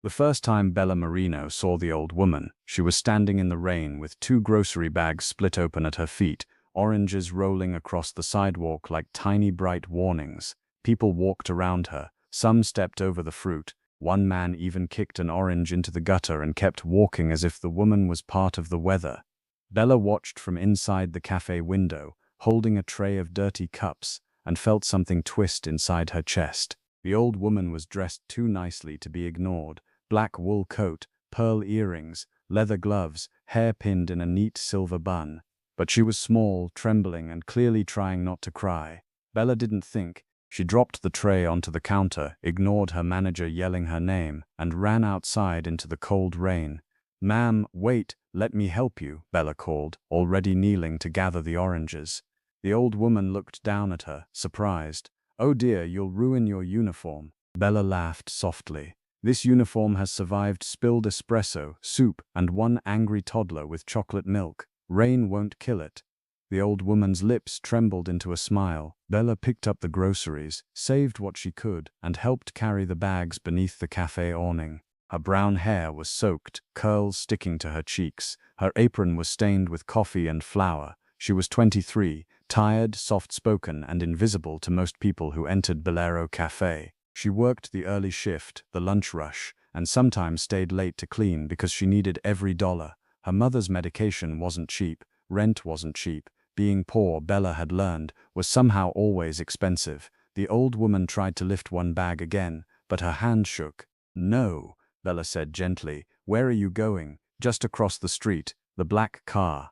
The first time Bella Marino saw the old woman, she was standing in the rain with two grocery bags split open at her feet, oranges rolling across the sidewalk like tiny bright warnings. People walked around her, some stepped over the fruit, one man even kicked an orange into the gutter and kept walking as if the woman was part of the weather. Bella watched from inside the cafe window, holding a tray of dirty cups, and felt something twist inside her chest. The old woman was dressed too nicely to be ignored. Black wool coat, pearl earrings, leather gloves, hair pinned in a neat silver bun. But she was small, trembling, and clearly trying not to cry. Bella didn't think. She dropped the tray onto the counter, ignored her manager yelling her name, and ran outside into the cold rain. "Ma'am, wait, let me help you," Bella called, already kneeling to gather the oranges. The old woman looked down at her, surprised. "Oh dear, you'll ruin your uniform." Bella laughed softly. "This uniform has survived spilled espresso, soup, and one angry toddler with chocolate milk. Rain won't kill it." The old woman's lips trembled into a smile. Bella picked up the groceries, saved what she could, and helped carry the bags beneath the cafe awning. Her brown hair was soaked, curls sticking to her cheeks. Her apron was stained with coffee and flour. She was 23, tired, soft-spoken, and invisible to most people who entered Bolero Cafe. She worked the early shift, the lunch rush, and sometimes stayed late to clean because she needed every dollar. Her mother's medication wasn't cheap, rent wasn't cheap. Being poor, Bella had learned, was somehow always expensive. The old woman tried to lift one bag again, but her hand shook. "No," Bella said gently. "Where are you going?" "Just across the street, the black car."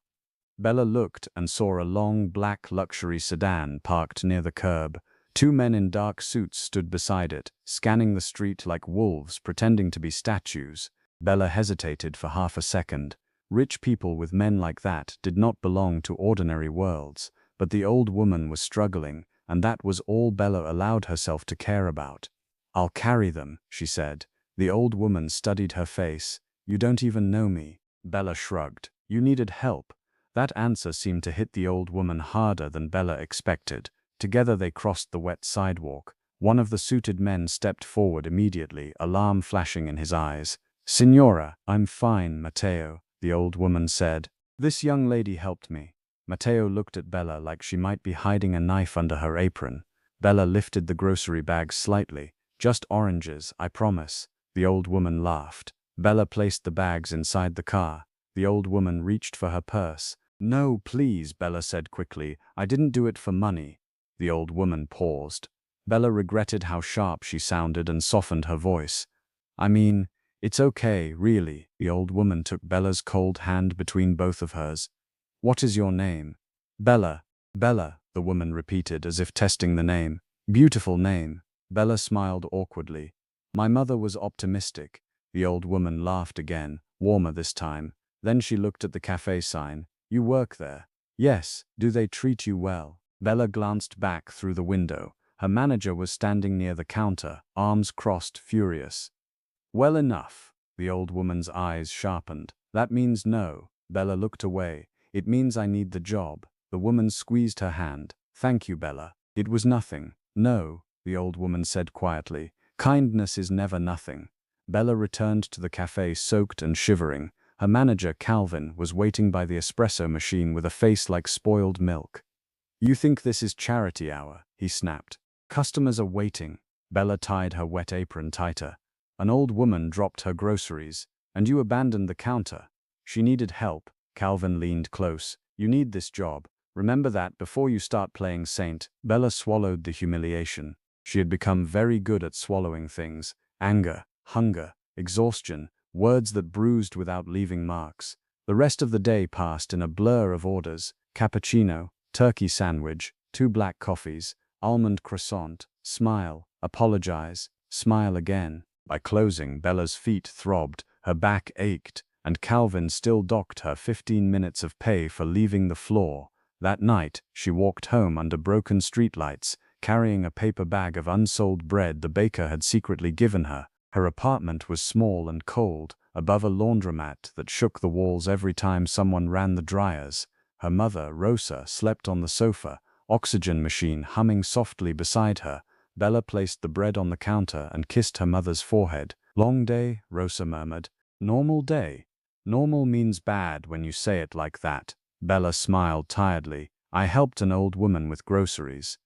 Bella looked and saw a long black luxury sedan parked near the curb. Two men in dark suits stood beside it, scanning the street like wolves pretending to be statues. Bella hesitated for half a second. Rich people with men like that did not belong to ordinary worlds, but the old woman was struggling, and that was all Bella allowed herself to care about. "I'll carry them," she said. The old woman studied her face. "You don't even know me." Bella shrugged. "You needed help." That answer seemed to hit the old woman harder than Bella expected. Together they crossed the wet sidewalk. One of the suited men stepped forward immediately, alarm flashing in his eyes. "Signora, I'm fine, Matteo," the old woman said. "This young lady helped me." Matteo looked at Bella like she might be hiding a knife under her apron. Bella lifted the grocery bag slightly. "Just oranges, I promise." The old woman laughed. Bella placed the bags inside the car. The old woman reached for her purse. "No, please," Bella said quickly. "I didn't do it for money." The old woman paused. Bella regretted how sharp she sounded and softened her voice. "I mean, it's okay, really." The old woman took Bella's cold hand between both of hers. "What is your name?" "Bella." "Bella," the woman repeated as if testing the name. "Beautiful name." Bella smiled awkwardly. "My mother was optimistic." The old woman laughed again, warmer this time. Then she looked at the cafe sign. "You work there?" "Yes. Do they treat you well?" Bella glanced back through the window. Her manager was standing near the counter, arms crossed, furious. "Well enough." The old woman's eyes sharpened. "That means no." Bella looked away. "It means I need the job." The woman squeezed her hand. "Thank you, Bella." "It was nothing." "No," the old woman said quietly. "Kindness is never nothing." Bella returned to the cafe soaked and shivering. Her manager, Calvin, was waiting by the espresso machine with a face like spoiled milk. "You think this is charity hour?" he snapped. "Customers are waiting." Bella tied her wet apron tighter. "An old woman dropped her groceries, and you abandoned the counter." "She needed help." Calvin leaned close. "You need this job. Remember that before you start playing saint." Bella swallowed the humiliation. She had become very good at swallowing things. Anger, hunger, exhaustion, words that bruised without leaving marks. The rest of the day passed in a blur of orders: cappuccino, turkey sandwich, 2 black coffees, almond croissant, smile, apologize, smile again. By closing, Bella's feet throbbed, her back ached, and Calvin still docked her 15 minutes of pay for leaving the floor. That night, she walked home under broken streetlights, carrying a paper bag of unsold bread the baker had secretly given her. Her apartment was small and cold, above a laundromat that shook the walls every time someone ran the dryers. Her mother, Rosa, slept on the sofa, oxygen machine humming softly beside her. Bella placed the bread on the counter and kissed her mother's forehead. Long day, Rosa murmured. Normal day. Normal means bad when you say it like that. Bella smiled tiredly. I helped an old woman with groceries.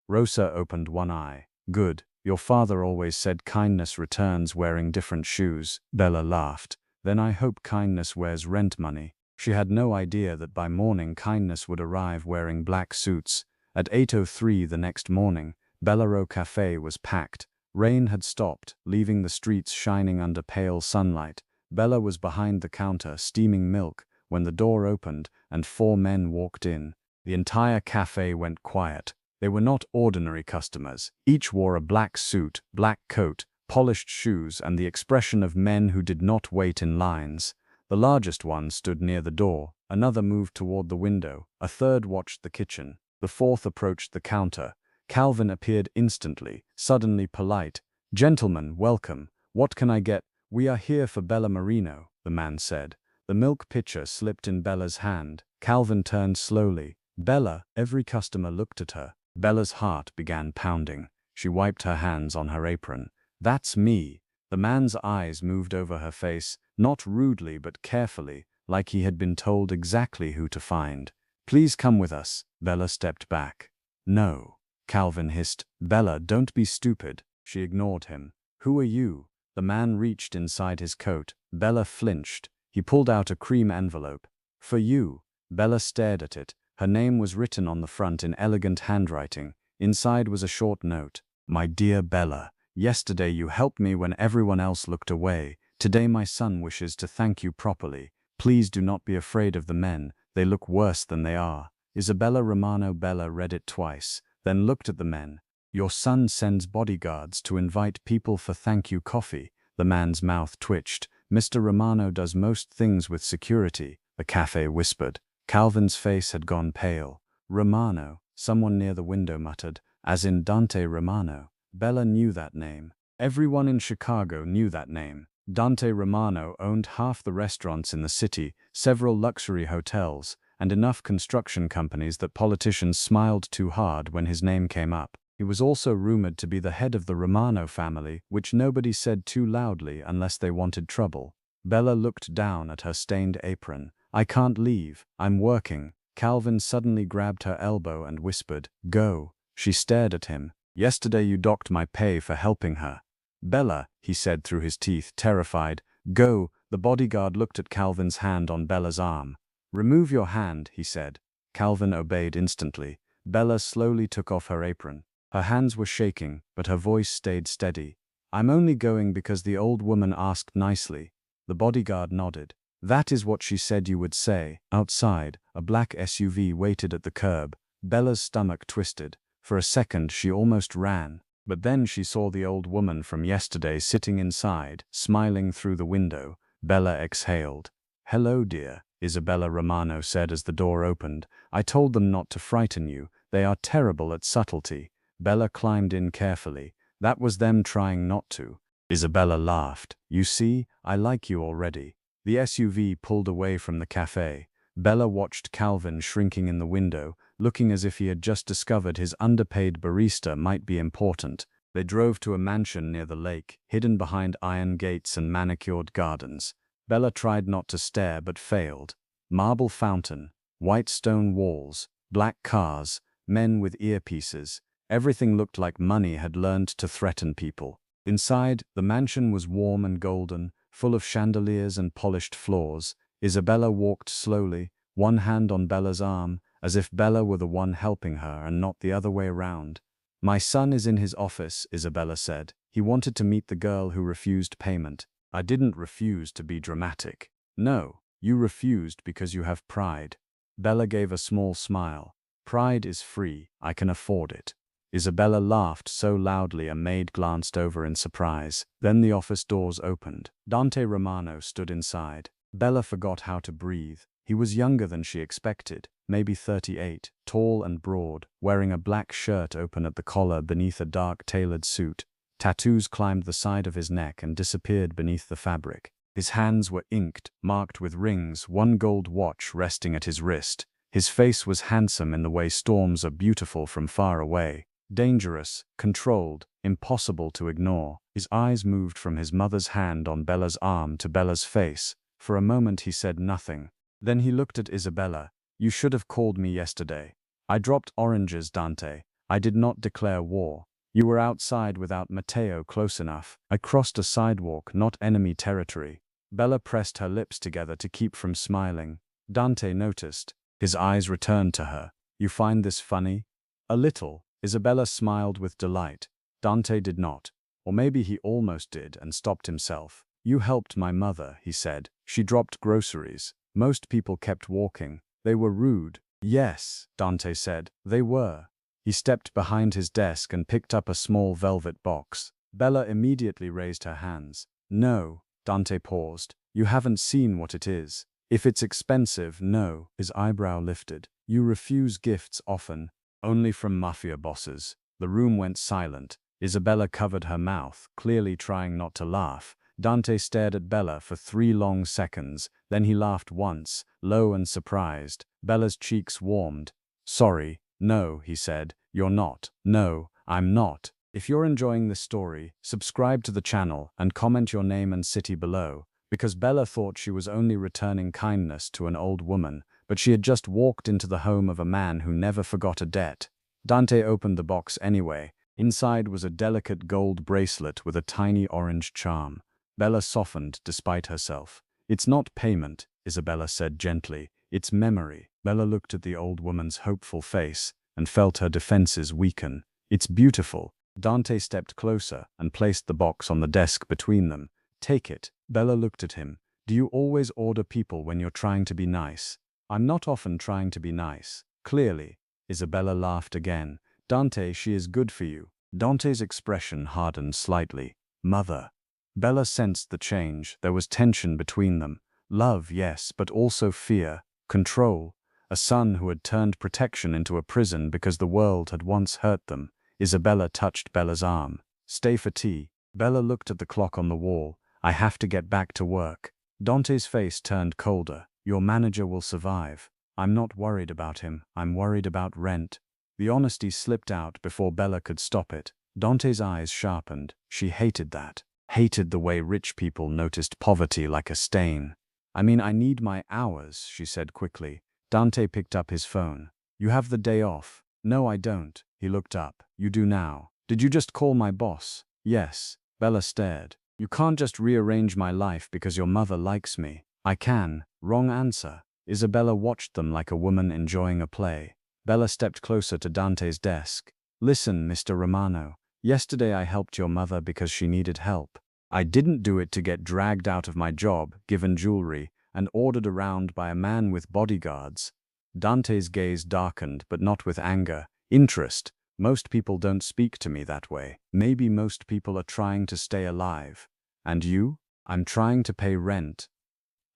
Rosa opened one eye. Good. Your father always said kindness returns wearing different shoes. Bella laughed. Then I hope kindness wears rent money. She had no idea that by morning kindness would arrive wearing black suits. At 8:03 the next morning, Bellaro Cafe was packed. Rain had stopped, leaving the streets shining under pale sunlight. Bella was behind the counter, steaming milk, when the door opened and 4 men walked in. The entire cafe went quiet. They were not ordinary customers. Each wore a black suit, black coat, polished shoes, and the expression of men who did not wait in lines. The largest one stood near the door, another moved toward the window, a third watched the kitchen, the fourth approached the counter. Calvin appeared instantly, suddenly polite. Gentlemen, welcome. What can I get? We are here for Bella Marino, the man said. The milk pitcher slipped in Bella's hand. Calvin turned slowly. Bella, every customer looked at her. Bella's heart began pounding. She wiped her hands on her apron. That's me. The man's eyes moved over her face, not rudely but carefully, like he had been told exactly who to find. Please come with us. Bella stepped back. No. Calvin hissed. Bella, don't be stupid. She ignored him. Who are you? The man reached inside his coat. Bella flinched. He pulled out a cream envelope. For you. Bella stared at it. Her name was written on the front in elegant handwriting. Inside was a short note. My dear Bella, yesterday you helped me when everyone else looked away. Today my son wishes to thank you properly. Please do not be afraid of the men. They look worse than they are. Isabella Romano. Bella read it twice, then looked at the men. Your son sends bodyguards to invite people for thank you coffee. The man's mouth twitched. Mr. Romano does most things with security, the cafe whispered. Calvin's face had gone pale. Romano, someone near the window muttered, as in Dante Romano. Bella knew that name. Everyone in Chicago knew that name. Dante Romano owned half the restaurants in the city, several luxury hotels, and enough construction companies that politicians smiled too hard when his name came up. He was also rumored to be the head of the Romano family, which nobody said too loudly unless they wanted trouble. Bella looked down at her stained apron. I can't leave. I'm working. Calvin suddenly grabbed her elbow and whispered, Go. She stared at him. Yesterday you docked my pay for helping her. Bella, he said through his teeth, terrified. Go. The bodyguard looked at Calvin's hand on Bella's arm. Remove your hand, he said. Calvin obeyed instantly. Bella slowly took off her apron. Her hands were shaking, but her voice stayed steady. I'm only going because the old woman asked nicely. The bodyguard nodded. That is what she said you would say. Outside, a black SUV waited at the curb. Bella's stomach twisted. For a second she almost ran. But then she saw the old woman from yesterday sitting inside, smiling through the window. Bella exhaled. Hello, dear, Isabella Romano said as the door opened. I told them not to frighten you. They are terrible at subtlety. Bella climbed in carefully. That was them trying not to. Isabella laughed. You see, I like you already. The SUV pulled away from the cafe. Bella watched Calvin shrinking in the window, looking as if he had just discovered his underpaid barista might be important. They drove to a mansion near the lake, hidden behind iron gates and manicured gardens. Bella tried not to stare but failed. Marble fountain, white stone walls, black cars, men with earpieces. Everything looked like money had learned to threaten people. Inside, the mansion was warm and golden, full of chandeliers and polished floors. Isabella walked slowly, one hand on Bella's arm, as if Bella were the one helping her and not the other way around. My son is in his office, Isabella said. He wanted to meet the girl who refused payment. I didn't refuse to be dramatic. No, you refused because you have pride. Bella gave a small smile. Pride is free. I can afford it. Isabella laughed so loudly a maid glanced over in surprise. Then the office doors opened. Dante Romano stood inside. Bella forgot how to breathe. He was younger than she expected, maybe 38, tall and broad, wearing a black shirt open at the collar beneath a dark tailored suit. Tattoos climbed the side of his neck and disappeared beneath the fabric. His hands were inked, marked with rings, one gold watch resting at his wrist. His face was handsome in the way storms are beautiful from far away. Dangerous, controlled, impossible to ignore. His eyes moved from his mother's hand on Bella's arm to Bella's face. For a moment he said nothing. Then he looked at Isabella. You should have called me yesterday. I dropped oranges, Dante. I did not declare war. You were outside without Matteo close enough. I crossed a sidewalk, not enemy territory. Bella pressed her lips together to keep from smiling. Dante noticed. His eyes returned to her. You find this funny? A little. Isabella smiled with delight. Dante did not. Or maybe he almost did and stopped himself. You helped my mother, he said. She dropped groceries. Most people kept walking. They were rude. Yes, Dante said. They were. He stepped behind his desk and picked up a small velvet box. Bella immediately raised her hands. No, Dante paused. You haven't seen what it is. If it's expensive, no. His eyebrow lifted. You refuse gifts often. Only from mafia bosses. The room went silent. Isabella covered her mouth, clearly trying not to laugh. Dante stared at Bella for 3 long seconds. Then he laughed once, low and surprised. Bella's cheeks warmed. Sorry. No, he said. You're not. No, I'm not. If you're enjoying this story, subscribe to the channel and comment your name and city below. Because Bella thought she was only returning kindness to an old woman, but she had just walked into the home of a man who never forgot a debt. Dante opened the box anyway. Inside was a delicate gold bracelet with a tiny orange charm. Bella softened despite herself. It's not payment, Isabella said gently. It's memory. Bella looked at the old woman's hopeful face and felt her defenses weaken. It's beautiful. Dante stepped closer and placed the box on the desk between them. Take it. Bella looked at him. Do you always order people when you're trying to be nice? I'm not often trying to be nice. Clearly. Isabella laughed again. Dante, she is good for you. Dante's expression hardened slightly. Mother. Bella sensed the change. There was tension between them. Love, yes, but also fear. Control. A son who had turned protection into a prison because the world had once hurt them. Isabella touched Bella's arm. Stay for tea. Bella looked at the clock on the wall. I have to get back to work. Dante's face turned colder. Your manager will survive. I'm not worried about him. I'm worried about rent. The honesty slipped out before Bella could stop it. Dante's eyes sharpened. She hated that. Hated the way rich people noticed poverty like a stain. I mean, I need my hours, she said quickly. Dante picked up his phone. You have the day off. No, I don't. He looked up. You do now. Did you just call my boss? Yes. Bella stared. You can't just rearrange my life because your mother likes me. I can. Wrong answer. Isabella watched them like a woman enjoying a play. Bella stepped closer to Dante's desk. Listen, Mr. Romano. Yesterday I helped your mother because she needed help. I didn't do it to get dragged out of my job, given jewelry, and ordered around by a man with bodyguards. Dante's gaze darkened, but not with anger. Interest. Most people don't speak to me that way. Maybe most people are trying to stay alive. And you? I'm trying to pay rent.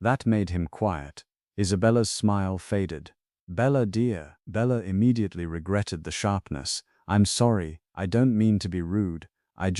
That made him quiet. Isabella's smile faded. Bella, dear. Bella immediately regretted the sharpness. I'm sorry. I don't mean to be rude. I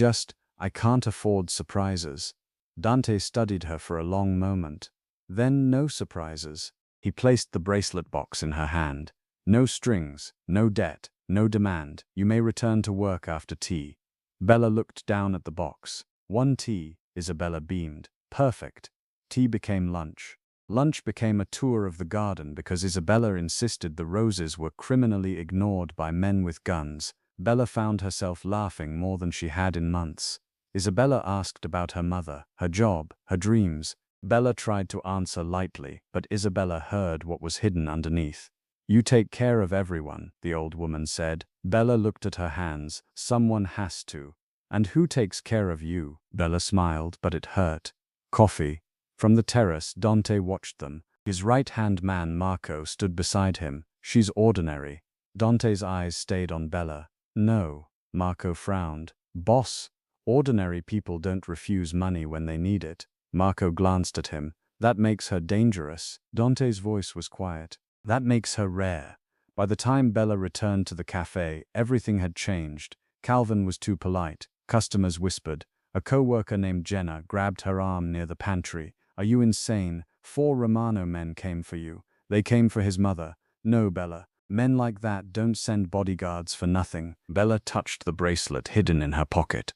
can't afford surprises. Dante studied her for a long moment. Then no surprises. He placed the bracelet box in her hand. No strings, no debt, no demand. You may return to work after tea. Bella looked down at the box. 1 tea, Isabella beamed. Perfect. Tea became lunch. Lunch became a tour of the garden because Isabella insisted the roses were criminally ignored by men with guns. Bella found herself laughing more than she had in months. Isabella asked about her mother, her job, her dreams. Bella tried to answer lightly, but Isabella heard what was hidden underneath. You take care of everyone, the old woman said. Bella looked at her hands. Someone has to. And who takes care of you? Bella smiled, but it hurt. Coffee. From the terrace, Dante watched them. His right-hand man, Marco, stood beside him. She's ordinary. Dante's eyes stayed on Bella. No. Marco frowned. Boss. Ordinary people don't refuse money when they need it. Marco glanced at him. That makes her dangerous. Dante's voice was quiet. That makes her rare. By the time Bella returned to the cafe, everything had changed. Calvin was too polite. Customers whispered. A co-worker named Jenna grabbed her arm near the pantry. Are you insane? 4 Romano men came for you. They came for his mother. No, Bella. Men like that don't send bodyguards for nothing. Bella touched the bracelet hidden in her pocket.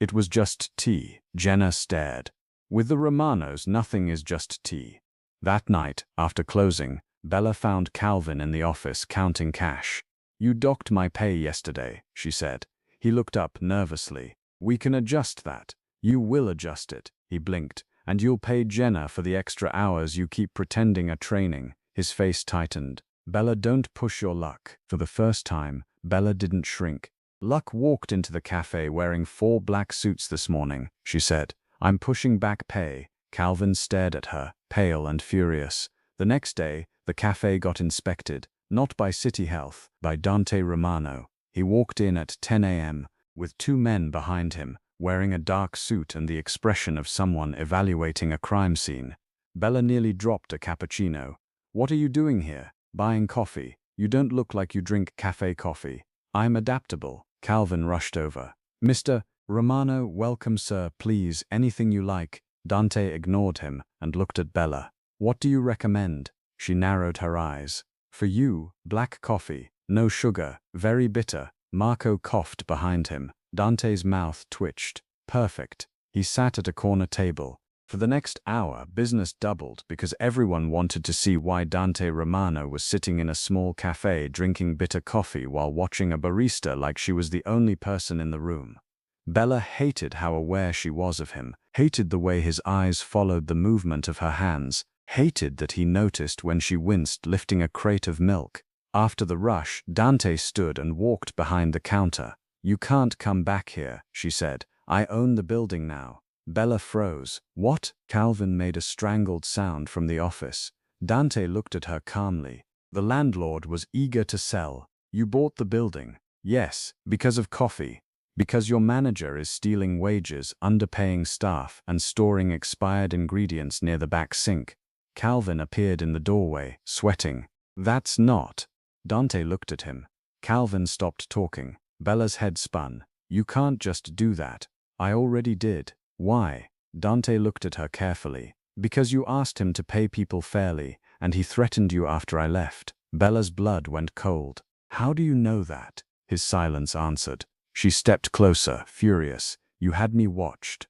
It was just tea. Jenna stared. With the Romanos, nothing is just tea. That night, after closing, Bella found Calvin in the office counting cash. "You docked my pay yesterday," she said. He looked up nervously. "We can adjust that." "You will adjust it," he blinked, "and you'll pay Jenna for the extra hours you keep pretending are training." His face tightened. "Bella, don't push your luck." For the first time, Bella didn't shrink. "Luck walked into the cafe wearing 4 black suits this morning," she said. "I'm pushing back pay." Calvin stared at her, pale and furious. The next day, the cafe got inspected, not by City Health, by Dante Romano. He walked in at 10 a.m., with 2 men behind him, wearing a dark suit and the expression of someone evaluating a crime scene. Bella nearly dropped a cappuccino. "What are you doing here?" "Buying coffee. You don't look like you drink cafe coffee." "I'm adaptable." Calvin rushed over. "Mr. Romano, welcome sir, please, anything you like." Dante ignored him and looked at Bella. "What do you recommend?" She narrowed her eyes. "For you, black coffee, no sugar, very bitter." Marco coughed behind him. Dante's mouth twitched. "Perfect." He sat at a corner table. For the next hour, business doubled because everyone wanted to see why Dante Romano was sitting in a small cafe drinking bitter coffee while watching a barista like she was the only person in the room. Bella hated how aware she was of him, hated the way his eyes followed the movement of her hands, hated that he noticed when she winced lifting a crate of milk. After the rush, Dante stood and walked behind the counter. "You can't come back here," she said. "I own the building now." Bella froze. "What?" Calvin made a strangled sound from the office. Dante looked at her calmly. "The landlord was eager to sell. You bought the building." "Yes, because of coffee. Because your manager is stealing wages, underpaying staff, and storing expired ingredients near the back sink." Calvin appeared in the doorway, sweating. "That's not." Dante looked at him. Calvin stopped talking. Bella's head spun. "You can't just do that." "I already did." "Why?" Dante looked at her carefully. "Because you asked him to pay people fairly, and he threatened you after I left." Bella's blood went cold. "How do you know that?" His silence answered. She stepped closer, furious. "You had me watched.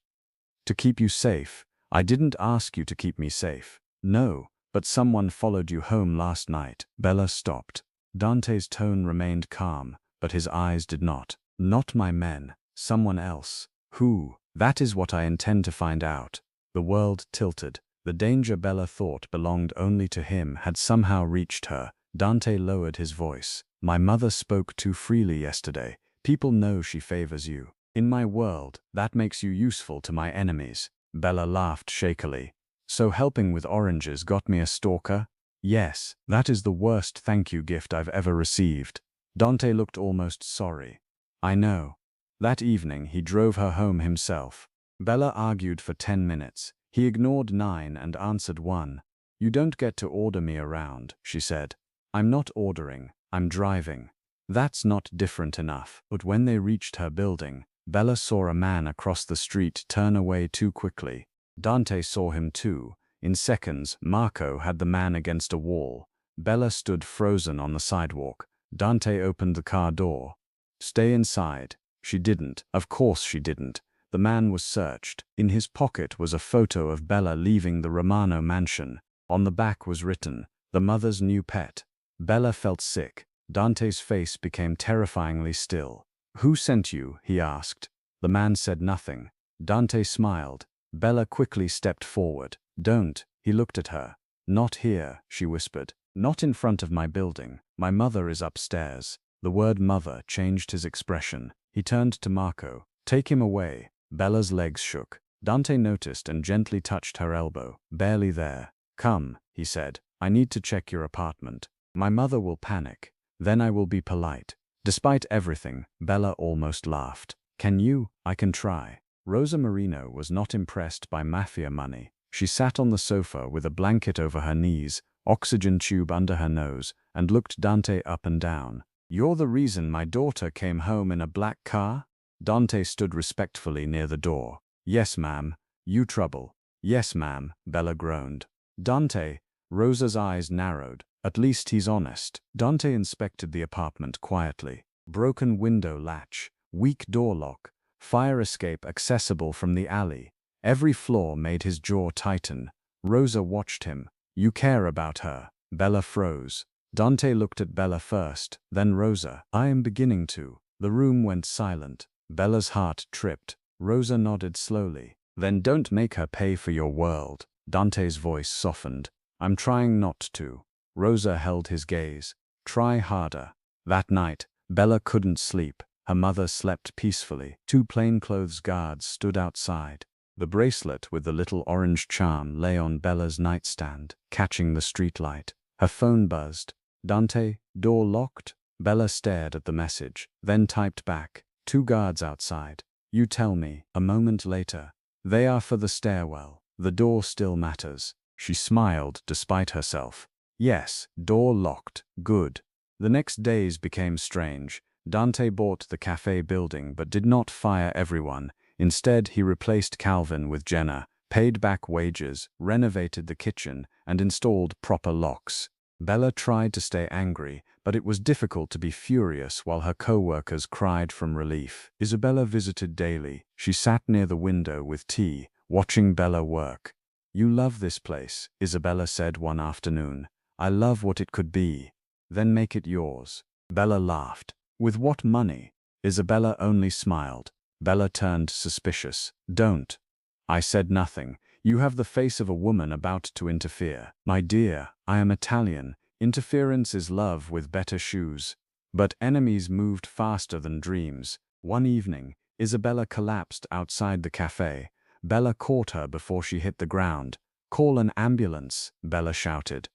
To keep you safe. I didn't ask you to keep me safe." "No, but someone followed you home last night." Bella stopped. Dante's tone remained calm, but his eyes did not. "Not my men. Someone else." "Who?" "That is what I intend to find out." The world tilted. The danger Bella thought belonged only to him had somehow reached her. Dante lowered his voice. "My mother spoke too freely yesterday. People know she favors you. In my world, that makes you useful to my enemies." Bella laughed shakily. "So helping with oranges got me a stalker?" "Yes, that is the worst thank you gift I've ever received." Dante looked almost sorry. "I know." That evening, he drove her home himself. Bella argued for 10 minutes. He ignored 9 and answered 1. "You don't get to order me around," she said. "I'm not ordering, I'm driving." That's not different enough. But when they reached her building, Bella saw a man across the street turn away too quickly. Dante saw him too. In seconds, Marco had the man against a wall. Bella stood frozen on the sidewalk. Dante opened the car door. "Stay inside." She didn't. Of course she didn't. The man was searched. In his pocket was a photo of Bella leaving the Romano mansion. On the back was written, "The mother's new pet." Bella felt sick. Dante's face became terrifyingly still. "Who sent you?" he asked. The man said nothing. Dante smiled. Bella quickly stepped forward. "Don't." He looked at her. "Not here," she whispered. "Not in front of my building. My mother is upstairs." The word mother changed his expression. He turned to Marco. "Take him away." Bella's legs shook. Dante noticed and gently touched her elbow. "Barely there." "Come," he said. "I need to check your apartment. My mother will panic. Then I will be polite." Despite everything, Bella almost laughed. "Can you?" "I can try." Rosa Marino was not impressed by mafia money. She sat on the sofa with a blanket over her knees, oxygen tube under her nose, and looked Dante up and down. "You're the reason my daughter came home in a black car?" Dante stood respectfully near the door. "Yes, ma'am." "You trouble." "Yes, ma'am," Bella groaned. "Dante, Rosa's eyes narrowed. At least he's honest. Dante inspected the apartment quietly. Broken window latch, weak door lock, fire escape accessible from the alley. Every flaw made his jaw tighten. Rosa watched him. You care about her. Bella froze. Dante looked at Bella first, then Rosa. I am beginning to. The room went silent. Bella's heart tripped. Rosa nodded slowly. Then don't make her pay for your world. Dante's voice softened. I'm trying not to. Rosa held his gaze. Try harder. That night, Bella couldn't sleep. Her mother slept peacefully. Two plainclothes guards stood outside. The bracelet with the little orange charm lay on Bella's nightstand, catching the streetlight. Her phone buzzed. Dante, door locked? Bella stared at the message, then typed back. Two guards outside. You tell me. A moment later. They are for the stairwell. The door still matters. She smiled despite herself. Yes, door locked. Good. The next days became strange. Dante bought the cafe building but did not fire everyone. Instead, he replaced Calvin with Jenna, paid back wages, renovated the kitchen, and installed proper locks. Bella tried to stay angry, but it was difficult to be furious while her co-workers cried from relief. Isabella visited daily. She sat near the window with tea, watching Bella work. You love this place, Isabella said one afternoon. I love what it could be. Then make it yours. Bella laughed. With what money? Isabella only smiled. Bella turned suspicious. Don't. I said nothing. You have the face of a woman about to interfere. My dear, I am Italian. Interference is love with better shoes. But enemies moved faster than dreams. One evening, Isabella collapsed outside the cafe. Bella caught her before she hit the ground. Call an ambulance, Bella shouted.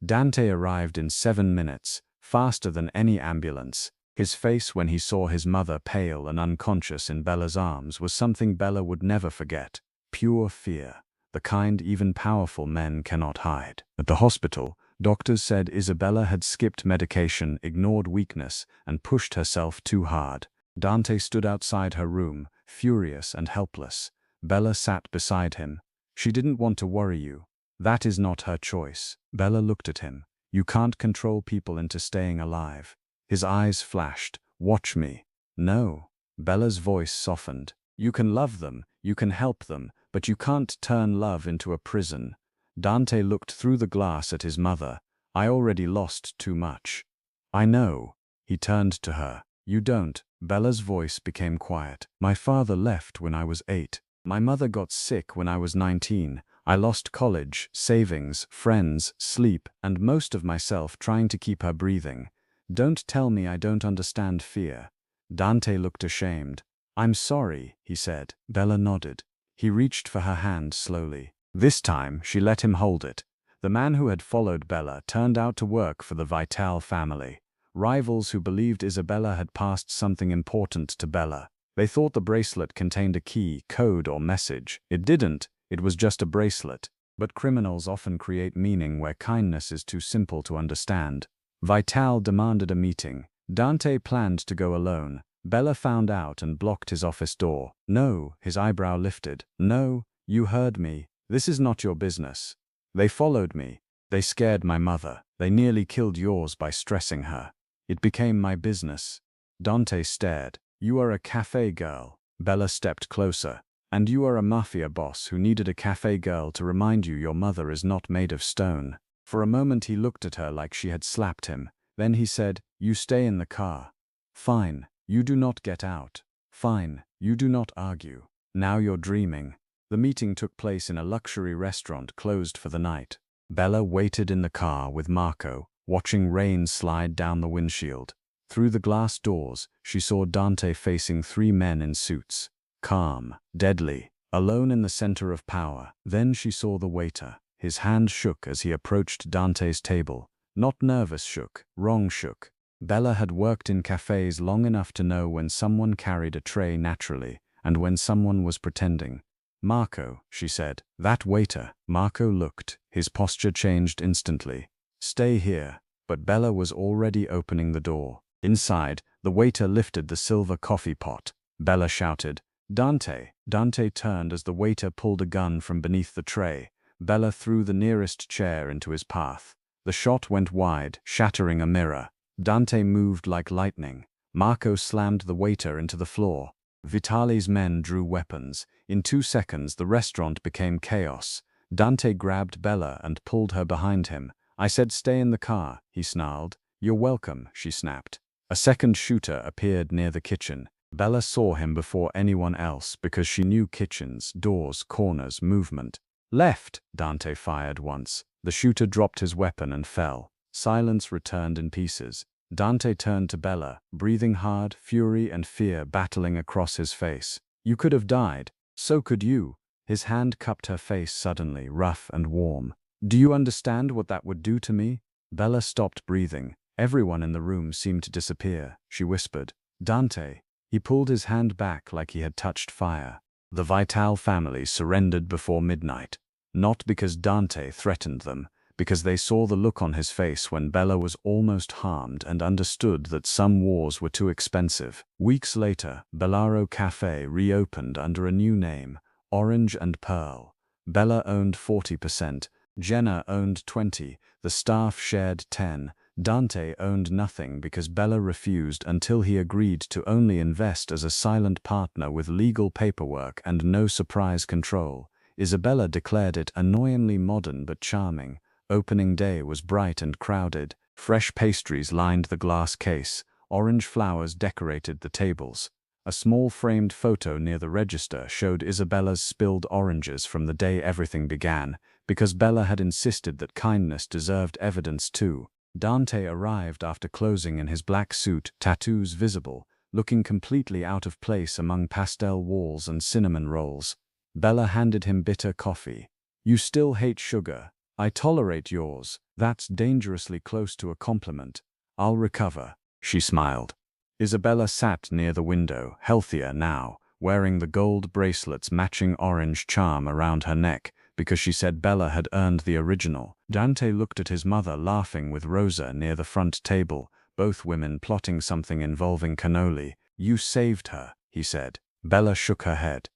Dante arrived in 7 minutes, faster than any ambulance. His face when he saw his mother pale and unconscious in Bella's arms was something Bella would never forget. Pure fear, the kind even powerful men cannot hide. At the hospital, doctors said Isabella had skipped medication, ignored weakness, and pushed herself too hard. Dante stood outside her room, furious and helpless. Bella sat beside him. She didn't want to worry you. That is not her choice. Bella looked at him. You can't control people into staying alive. His eyes flashed. Watch me. No. Bella's voice softened. You can love them, you can help them, but you can't turn love into a prison. Dante looked through the glass at his mother. I already lost too much. I know. He turned to her. You don't. Bella's voice became quiet. My father left when I was 8. My mother got sick when I was 19. I lost college, savings, friends, sleep, and most of myself trying to keep her breathing. Don't tell me I don't understand fear. Dante looked ashamed. I'm sorry, he said. Bella nodded. He reached for her hand slowly. This time, she let him hold it. The man who had followed Bella turned out to work for the Vital family. Rivals who believed Isabella had passed something important to Bella. They thought the bracelet contained a key, code, or message. It didn't. It was just a bracelet. But criminals often create meaning where kindness is too simple to understand. Vital demanded a meeting. Dante planned to go alone. Bella found out and blocked his office door. No, his eyebrow lifted. No, you heard me. This is not your business. They followed me. They scared my mother. They nearly killed yours by stressing her. It became my business. Dante stared. You are a cafe girl. Bella stepped closer. And you are a mafia boss who needed a cafe girl to remind you your mother is not made of stone. For a moment he looked at her like she had slapped him. Then he said, you stay in the car. Fine, you do not get out. Fine, you do not argue. Now you're dreaming. The meeting took place in a luxury restaurant closed for the night. Bella waited in the car with Marco, watching rain slide down the windshield. Through the glass doors, she saw Dante facing 3 men in suits. Calm, deadly, alone in the center of power. Then she saw the waiter. His hand shook as he approached Dante's table. Not nervous shook, wrong shook. Bella had worked in cafes long enough to know when someone carried a tray naturally and when someone was pretending. Marco, she said. That waiter. Marco looked. His posture changed instantly. Stay here. But Bella was already opening the door. Inside, the waiter lifted the silver coffee pot. Bella shouted, Dante. Dante turned as the waiter pulled a gun from beneath the tray. Bella threw the nearest chair into his path. The shot went wide, shattering a mirror. Dante moved like lightning. Marco slammed the waiter into the floor. Vitali's men drew weapons. In 2 seconds, the restaurant became chaos. Dante grabbed Bella and pulled her behind him. "I said stay in the car," he snarled. "You're welcome," she snapped. A second shooter appeared near the kitchen. Bella saw him before anyone else because she knew kitchens, doors, corners, movement. "Left!" Dante fired once. The shooter dropped his weapon and fell. Silence returned in pieces. Dante turned to Bella, breathing hard, fury and fear battling across his face. "You could have died. So could you." His hand cupped her face suddenly, rough and warm. "Do you understand what that would do to me?" Bella stopped breathing. Everyone in the room seemed to disappear. She whispered, "Dante." He pulled his hand back like he had touched fire. The Vital family surrendered before midnight. Not because Dante threatened them, because they saw the look on his face when Bella was almost harmed and understood that some wars were too expensive. Weeks later, Bellaro Cafe reopened under a new name, Orange and Pearl. Bella owned 40%, Jenna owned 20%, the staff shared 10%. Dante owned nothing because Bella refused until he agreed to only invest as a silent partner with legal paperwork and no surprise control. Isabella declared it annoyingly modern but charming. Opening day was bright and crowded. Fresh pastries lined the glass case. Orange flowers decorated the tables. A small framed photo near the register showed Isabella's spilled oranges from the day everything began, because Bella had insisted that kindness deserved evidence too. Dante arrived after closing in his black suit, tattoos visible, looking completely out of place among pastel walls and cinnamon rolls. Bella handed him bitter coffee. "You still hate sugar. I tolerate yours. That's dangerously close to a compliment. I'll recover." She smiled. Isabella sat near the window, healthier now, wearing the gold bracelets matching orange charm around her neck, because she said Bella had earned the original. Dante looked at his mother laughing with Rosa near the front table, both women plotting something involving cannoli. "You saved her," he said. Bella shook her head.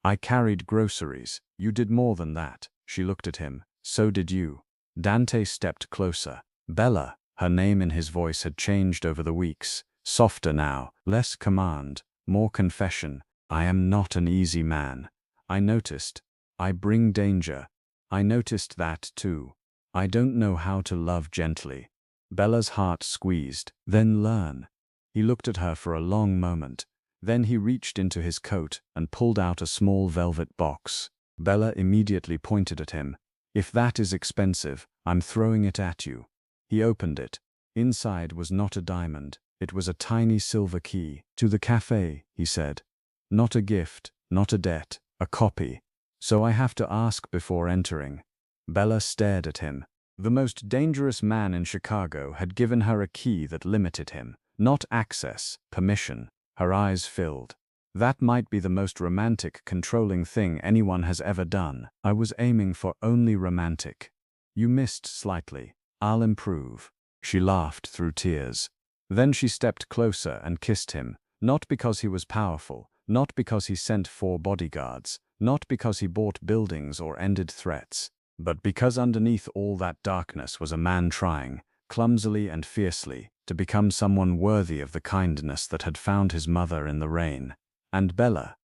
"I carried groceries. You did more than that." She looked at him. "So did you." Dante stepped closer. "Bella," her name in his voice had changed over the weeks. Softer now, less command, more confession. "I am not an easy man. I noticed. I bring danger. I noticed that too. I don't know how to love gently." Bella's heart squeezed. "Then learn." He looked at her for a long moment. Then he reached into his coat and pulled out a small velvet box. Bella immediately pointed at him. "If that is expensive, I'm throwing it at you." He opened it. Inside was not a diamond. It was a tiny silver key. "To the cafe," he said. "Not a gift, not a debt, a copy. So I have to ask before entering." Bella stared at him. The most dangerous man in Chicago had given her a key that limited him. Not access, permission. Her eyes filled. "That might be the most romantic, controlling thing anyone has ever done. I was aiming for only romantic. You missed slightly. I'll improve." She laughed through tears. Then she stepped closer and kissed him, not because he was powerful, not because he sent 4 bodyguards, not because he bought buildings or ended threats, but because underneath all that darkness was a man trying, clumsily and fiercely, to become someone worthy of the kindness that had found his mother in the rain. And Bella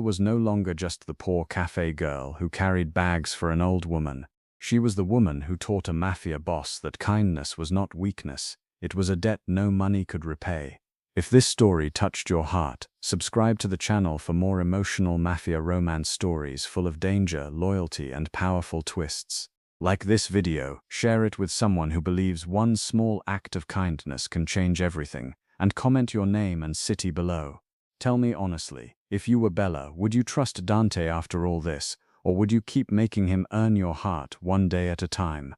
was no longer just the poor cafe girl who carried bags for an old woman. She was the woman who taught a mafia boss that kindness was not weakness, it was a debt no money could repay. If this story touched your heart, subscribe to the channel for more emotional mafia romance stories full of danger, loyalty, and powerful twists. Like this video, share it with someone who believes one small act of kindness can change everything, and comment your name and city below. Tell me honestly, if you were Bella, would you trust Dante after all this, or would you keep making him earn your heart one day at a time?